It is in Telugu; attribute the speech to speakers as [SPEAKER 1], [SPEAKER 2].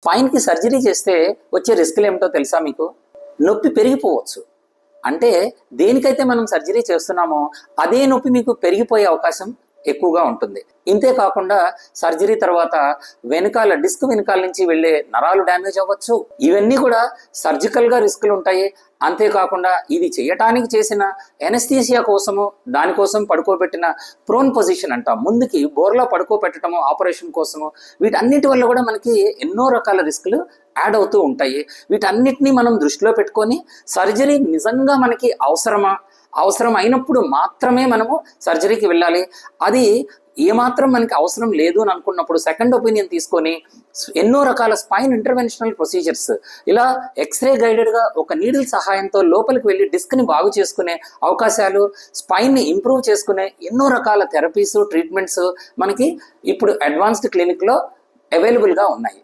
[SPEAKER 1] స్పైన్కి సర్జరీ చేస్తే వచ్చే రిస్కులు ఏమిటో తెలుసా మీకు? నొప్పి పెరిగిపోవచ్చు. అంటే దేనికైతే మనం సర్జరీ చేస్తున్నామో అదే నొప్పి మీకు పెరిగిపోయే అవకాశం ఎక్కువగా ఉంటుంది. ఇంతే కాకుండా సర్జరీ తర్వాత వెనకాల డిస్క్ వెనకాల నుంచి వెళ్ళే నరాలు డ్యామేజ్ అవ్వచ్చు. ఇవన్నీ కూడా సర్జికల్గా రిస్కులు ఉంటాయి. అంతేకాకుండా ఇది చేయటానికి చేసిన ఎనస్థీసియా కోసము, దానికోసం పడుకోబెట్టిన ప్రోన్ పొజిషన్ అంటాం, ముందుకి బోర్లా పడుకోబెట్టడము ఆపరేషన్ కోసము, వీటన్నిటి వల్ల కూడా మనకి ఎన్నో రకాల రిస్కులు యాడ్ అవుతూ ఉంటాయి. వీటన్నిటినీ మనం దృష్టిలో పెట్టుకొని సర్జరీ నిజంగా మనకి అవసరం అయినప్పుడు మాత్రమే మనము సర్జరీకి వెళ్ళాలి. అది ఏమాత్రం మనకి అవసరం లేదు అని అనుకున్నప్పుడు సెకండ్ ఒపీనియన్ తీసుకొని ఎన్నో రకాల స్పైన్ ఇంటర్వెన్షనల్ ప్రొసీజర్స్, ఇలా ఎక్స్రే గైడెడ్గా ఒక నీడిల్ సహాయంతో లోపలికి వెళ్ళి డిస్క్ని బాగు చేసుకునే అవకాశాలు, స్పైన్ని ఇంప్రూవ్ చేసుకునే ఎన్నో రకాల థెరపీస్, ట్రీట్మెంట్స్ మనకి ఇప్పుడు అడ్వాన్స్డ్ క్లినిక్లో అవైలబుల్గా ఉన్నాయి.